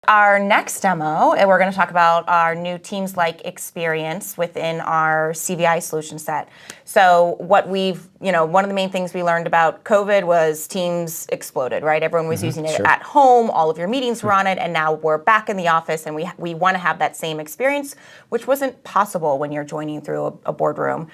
Our next demo, and we're going to talk about our new Teams-like experience within our CVI solution set. So what we've, one of the main things we learned about COVID was Teams exploded, right? Everyone was using it at home, all of your meetings were on it, and now we're back in the office and we want to have that same experience, which wasn't possible when you're joining through a boardroom.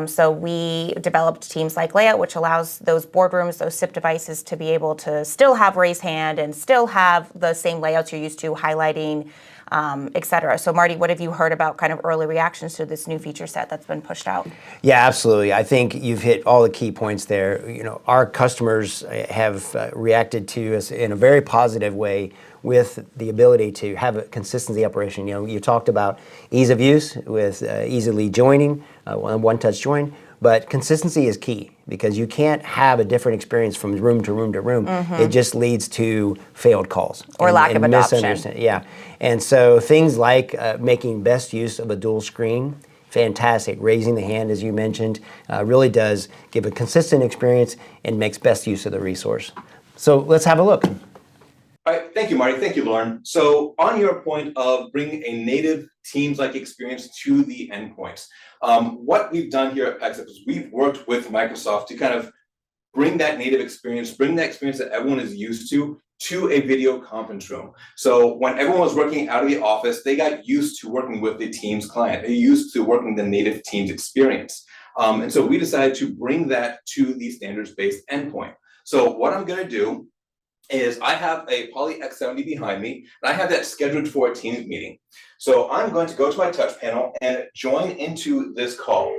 So we developed Teams-like layout, which allows those boardrooms, those SIP devices to be able to still have raise hand and still have the same layouts you're used to, highlighting, et cetera. So Marty, what have you heard about kind of early reactions to this new feature set that's been pushed out? Yeah, absolutely. I think you've hit all the key points there. Our customers have reacted to us in a very positive way with the ability to have a consistency operation. You talked about ease of use with easily joining, one-touch join. But consistency is key because you can't have a different experience from room to room to room. It just leads to failed calls. Or lack of adoption. Yeah. And so things like making best use of a dual screen, fantastic. Raising the hand, as you mentioned, really does give a consistent experience and makes best use of the resource. So let's have a look. All right, thank you, Marty. Thank you, Lauren. So on your point of bringing a native Teams-like experience to the endpoints, what we've done here at Pexip is we've worked with Microsoft to kind of bring that native experience, bring that experience that everyone is used to a video conference room. So when everyone was working out of the office, they got used to working with the Teams client. They used to working the native Teams experience. And so we decided to bring that to the standards-based endpoint. So what I'm going to do is I have a Poly X70 behind me, and I have that scheduled for a Teams meeting. So I'm going to go to my touch panel and join into this call.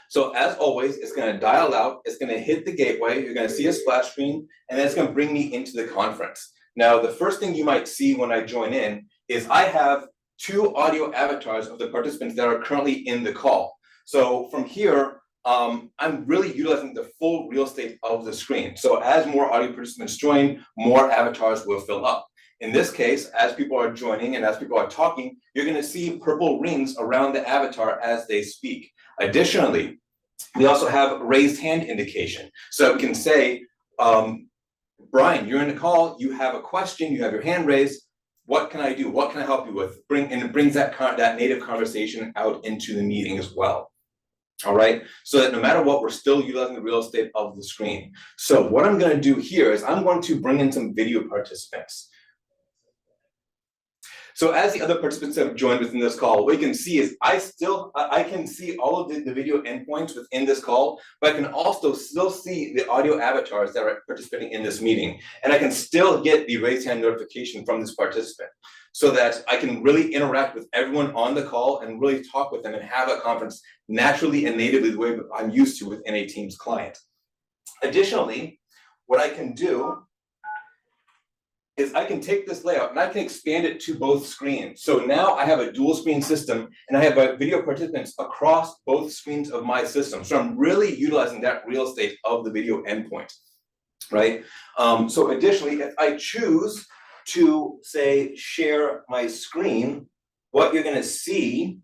So as always, it's going to dial out, it's going to hit the gateway, you're going to see a splash screen, and then it's going to bring me into the conference. Now, the first thing you might see when I join in is I have two audio avatars of the participants that are currently in the call. So from here, I'm really utilizing the full real estate of the screen. So as more audio participants join, more avatars will fill up. In this case, as people are joining and as people are talking, you're going to see purple rings around the avatar as they speak. Additionally, we also have raised hand indication. So we can say, Brian, you're in the call, you have a question, you have your hand raised. What can I do? What can I help you with? And it brings that native conversation out into the meeting as well. All right, so that no matter what, we're still utilizing the real estate of the screen. So what I'm going to do here is I'm going to bring in some video participants. So as the other participants have joined within this call, what you can see is I can see all of the video endpoints within this call, but I can also still see the audio avatars that are participating in this meeting. And I can still get the raise hand notification from this participant so that I can really interact with everyone on the call and really talk with them and have a conference naturally and natively the way I'm used to within a Teams client. Additionally, what I can do is I can take this layout and I can expand it to both screens. So now I have a dual screen system and I have video participants across both screens of my system. So I'm really utilizing that real estate of the video endpoint, right? So additionally, if I choose to say share my screen, what you're gonna see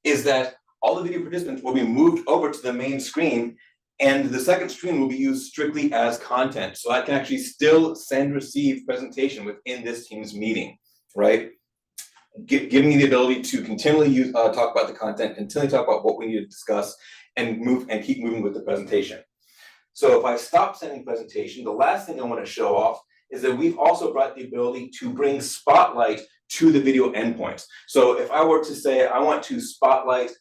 is that all the video participants will be moved over to the main screen and the second screen will be used strictly as content. So I can actually still send, receive presentation within this Teams meeting, right? Giving me the ability to continually talk about the content, continually talk about what we need to discuss and keep moving with the presentation. So if I stop sending presentation, the last thing I want to show off is that we've also brought the ability to bring spotlight to the video endpoints. So if I were to say, I want to spotlight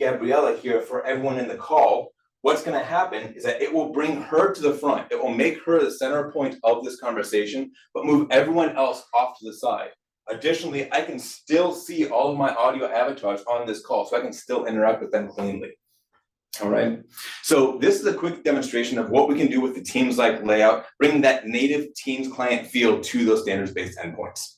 Gabriella here for everyone in the call, what's going to happen is that it will bring her to the front. It will make her the center point of this conversation, but move everyone else off to the side. Additionally, I can still see all of my audio avatars on this call, so I can still interact with them cleanly. All right. So this is a quick demonstration of what we can do with the Teams-like layout, bringing that native Teams client feel to those standards-based endpoints.